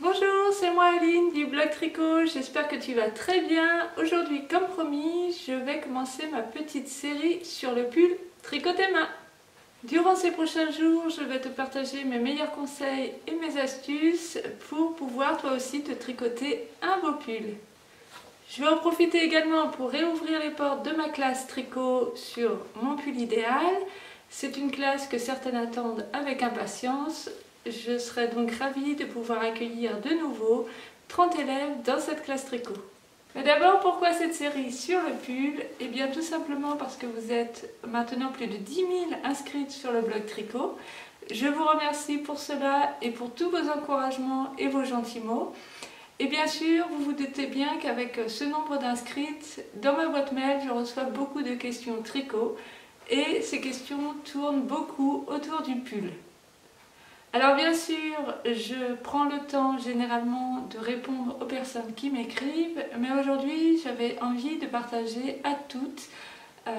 Bonjour, c'est moi Aline du blog Tricot, j'espère que tu vas très bien. Aujourd'hui, comme promis, je vais commencer ma petite série sur le pull tricoté main. Durant ces prochains jours, je vais te partager mes meilleurs conseils et mes astuces pour pouvoir toi aussi te tricoter un beau pull. Je vais en profiter également pour réouvrir les portes de ma classe tricot sur mon pull idéal. C'est une classe que certaines attendent avec impatience. Je serai donc ravie de pouvoir accueillir de nouveau 30 élèves dans cette classe tricot. Mais d'abord, pourquoi cette série sur le pull? Eh bien tout simplement parce que vous êtes maintenant plus de 10 000 inscrites sur le blog tricot. Je vous remercie pour cela et pour tous vos encouragements et vos gentils mots. Et bien sûr, vous vous doutez bien qu'avec ce nombre d'inscrites, dans ma boîte mail, je reçois beaucoup de questions tricot et ces questions tournent beaucoup autour du pull. Alors bien sûr, je prends le temps généralement de répondre aux personnes qui m'écrivent, mais aujourd'hui j'avais envie de partager à toutes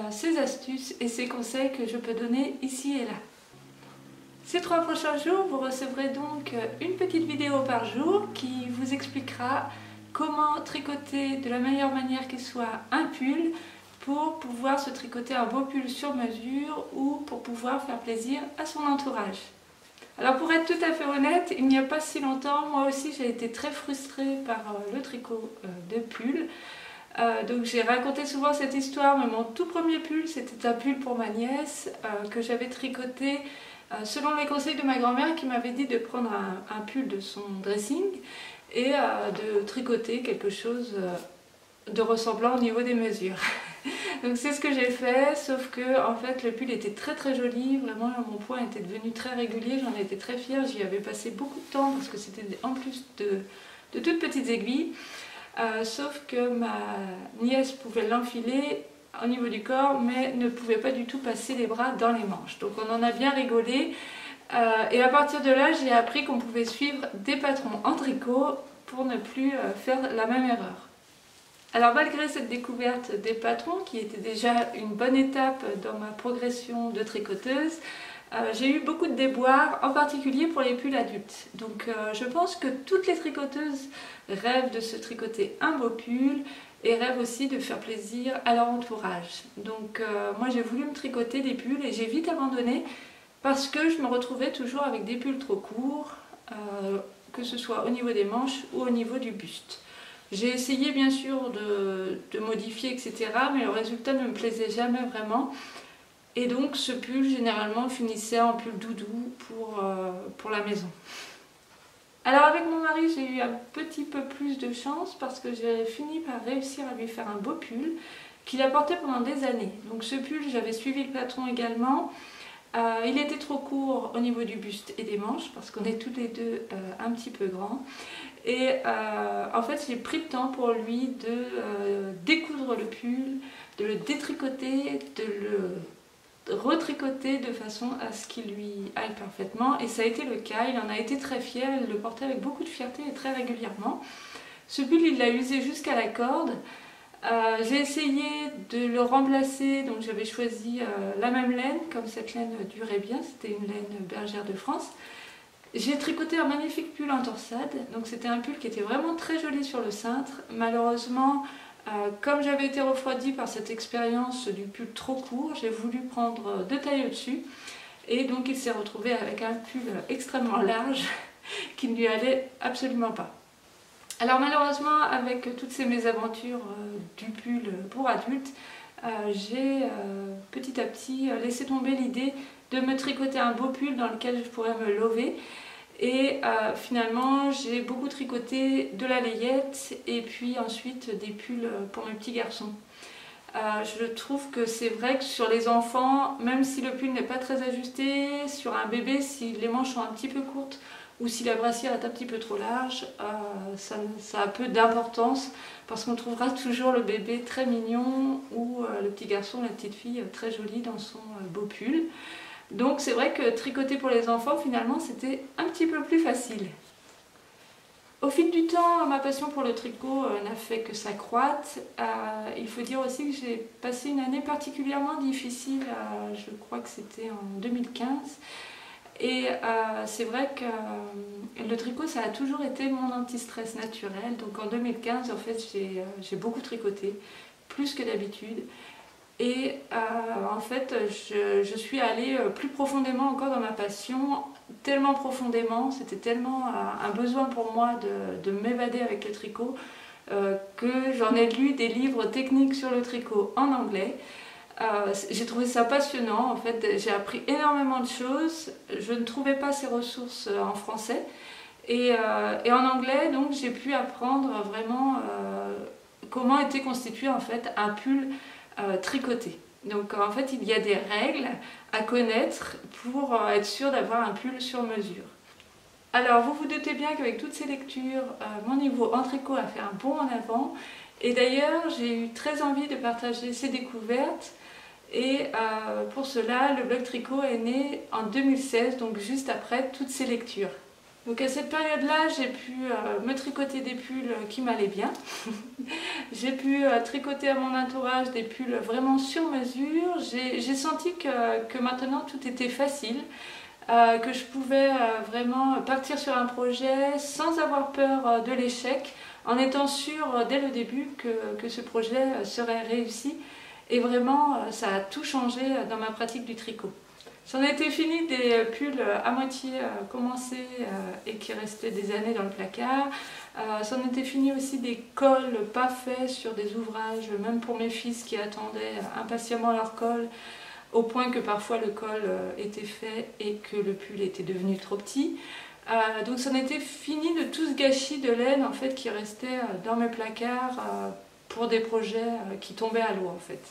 ces astuces et ces conseils que je peux donner ici et là. Ces 3 prochains jours, vous recevrez donc une petite vidéo par jour qui vous expliquera comment tricoter de la meilleure manière qui soit un pull pour pouvoir se tricoter un beau pull sur mesure ou pour pouvoir faire plaisir à son entourage. Alors pour être tout à fait honnête, il n'y a pas si longtemps, moi aussi j'ai été très frustrée par le tricot de pull. Donc j'ai raconté souvent cette histoire, mais mon tout premier pull c'était un pull pour ma nièce que j'avais tricoté selon les conseils de ma grand-mère qui m'avait dit de prendre un pull de son dressing et de tricoter quelque chose de ressemblant au niveau des mesures. Donc c'est ce que j'ai fait, sauf que en fait le pull était très joli, vraiment mon point était devenu très régulier, j'en étais très fière, j'y avais passé beaucoup de temps parce que c'était en plus de toutes petites aiguilles, sauf que ma nièce pouvait l'enfiler au niveau du corps mais ne pouvait pas du tout passer les bras dans les manches. Donc on en a bien rigolé et à partir de là j'ai appris qu'on pouvait suivre des patrons en tricot pour ne plus faire la même erreur. Alors malgré cette découverte des patrons qui était déjà une bonne étape dans ma progression de tricoteuse, j'ai eu beaucoup de déboires, en particulier pour les pulls adultes. Donc je pense que toutes les tricoteuses rêvent de se tricoter un beau pull et rêvent aussi de faire plaisir à leur entourage. Donc moi j'ai voulu me tricoter des pulls et j'ai vite abandonné parce que je me retrouvais toujours avec des pulls trop courts, que ce soit au niveau des manches ou au niveau du buste. J'ai essayé bien sûr de modifier etc. mais le résultat ne me plaisait jamais vraiment. Et donc ce pull généralement finissait en pull doudou pour la maison. Alors avec mon mari j'ai eu un petit peu plus de chance parce que j'ai fini par réussir à lui faire un beau pull qu'il a porté pendant des années. Donc ce pull j'avais suivi le patron également. Il était trop court au niveau du buste et des manches parce qu'on est tous les deux un petit peu grands. Et en fait j'ai pris le temps pour lui de découdre le pull, de le détricoter, de le retricoter de façon à ce qu'il lui aille parfaitement. Et ça a été le cas, il en a été très fier, il le portait avec beaucoup de fierté et très régulièrement. Ce pull il l'a usé jusqu'à la corde. J'ai essayé de le remplacer, donc j'avais choisi la même laine, comme cette laine durait bien, c'était une laine bergère de France. J'ai tricoté un magnifique pull en torsade, donc c'était un pull qui était vraiment très joli sur le cintre. Malheureusement, comme j'avais été refroidie par cette expérience du pull trop court, j'ai voulu prendre 2 tailles au-dessus et donc il s'est retrouvé avec un pull extrêmement large qui ne lui allait absolument pas. Alors malheureusement, avec toutes ces mésaventures du pull pour adultes, j'ai petit à petit laissé tomber l'idée de me tricoter un beau pull dans lequel je pourrais me lover. Et finalement, j'ai beaucoup tricoté de la layette et puis ensuite des pulls pour mes petits garçons. Je trouve que c'est vrai que sur les enfants, même si le pull n'est pas très ajusté, sur un bébé, si les manches sont un petit peu courtes, ou si la brassière est un petit peu trop large, ça a peu d'importance parce qu'on trouvera toujours le bébé très mignon ou le petit garçon, la petite fille très jolie dans son beau pull. Donc c'est vrai que tricoter pour les enfants finalement c'était un petit peu plus facile. Au fil du temps, ma passion pour le tricot n'a fait que s'accroître. Il faut dire aussi que j'ai passé une année particulièrement difficile, je crois que c'était en 2015. Et c'est vrai que le tricot, ça a toujours été mon anti-stress naturel. Donc en 2015, en fait, j'ai beaucoup tricoté, plus que d'habitude. Et en fait, je suis allée plus profondément encore dans ma passion, tellement profondément, c'était tellement un besoin pour moi de m'évader avec le tricot, que j'en ai lu des livres techniques sur le tricot en anglais. J'ai trouvé ça passionnant, en fait, j'ai appris énormément de choses, je ne trouvais pas ces ressources en français. Et en anglais, donc, j'ai pu apprendre vraiment comment était constitué en fait un pull tricoté. Donc en fait, il y a des règles à connaître pour être sûr d'avoir un pull sur mesure. Alors vous vous doutez bien qu'avec toutes ces lectures, mon niveau en tricot a fait un bond en avant. Et d'ailleurs, j'ai eu très envie de partager ces découvertes. Et pour cela, le blog tricot est né en 2016, donc juste après toutes ces lectures. Donc à cette période-là, j'ai pu me tricoter des pulls qui m'allaient bien. J'ai pu tricoter à mon entourage des pulls vraiment sur mesure. J'ai senti que maintenant tout était facile, que je pouvais vraiment partir sur un projet sans avoir peur de l'échec, en étant sûre dès le début que ce projet serait réussi. Et vraiment, ça a tout changé dans ma pratique du tricot. J'en étais fini des pulls à moitié commencés et qui restaient des années dans le placard. C'en était fini aussi des cols pas faits sur des ouvrages, même pour mes fils qui attendaient impatiemment leur col, au point que parfois le col était fait et que le pull était devenu trop petit. Donc c'en était fini de tout ce gâchis de laine en fait, qui restait dans mes placards pour des projets qui tombaient à l'eau en fait.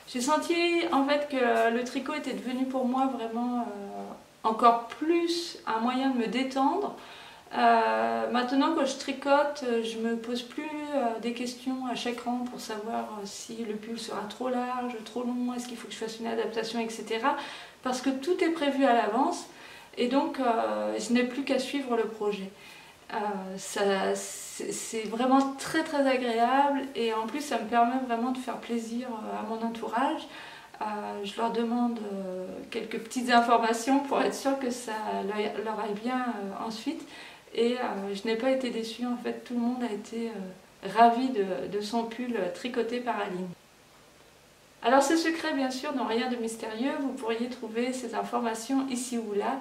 J'ai senti en fait que le tricot était devenu pour moi vraiment encore plus un moyen de me détendre. Maintenant quand je tricote, je me pose plus des questions à chaque rang pour savoir si le pull sera trop large, trop long, est-ce qu'il faut que je fasse une adaptation, etc. Parce que tout est prévu à l'avance et donc je n'ai plus qu'à suivre le projet. C'est vraiment très très agréable et en plus ça me permet vraiment de faire plaisir à mon entourage. Je leur demande quelques petites informations pour être sûre que ça leur aille bien ensuite et je n'ai pas été déçue, en fait tout le monde a été ravi de son pull tricoté par Aline. Alors ces secrets bien sûr n'ont rien de mystérieux, vous pourriez trouver ces informations ici ou là.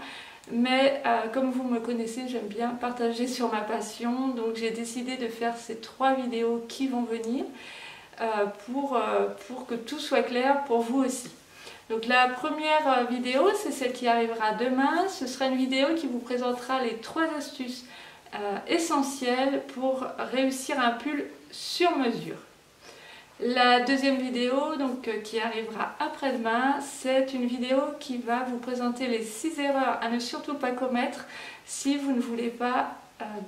Mais comme vous me connaissez, j'aime bien partager sur ma passion, donc j'ai décidé de faire ces 3 vidéos qui vont venir pour que tout soit clair pour vous aussi. Donc la première vidéo, c'est celle qui arrivera demain, ce sera une vidéo qui vous présentera les 3 astuces essentielles pour réussir un pull sur mesure. La deuxième vidéo donc, qui arrivera après-demain, c'est une vidéo qui va vous présenter les 6 erreurs à ne surtout pas commettre si vous ne voulez pas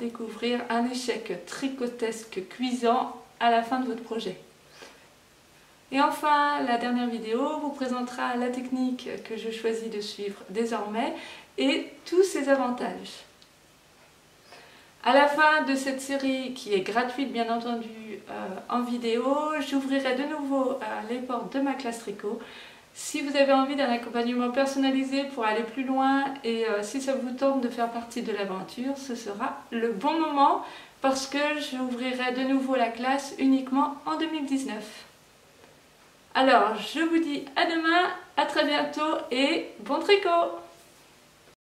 découvrir un échec tricotesque cuisant à la fin de votre projet. Et enfin, la dernière vidéo vous présentera la technique que je choisis de suivre désormais et tous ses avantages. À la fin de cette série, qui est gratuite bien entendu en vidéo, j'ouvrirai de nouveau les portes de ma classe tricot. Si vous avez envie d'un accompagnement personnalisé pour aller plus loin et si ça vous tente de faire partie de l'aventure, ce sera le bon moment parce que j'ouvrirai de nouveau la classe uniquement en 2019. Alors, je vous dis à demain, à très bientôt et bon tricot!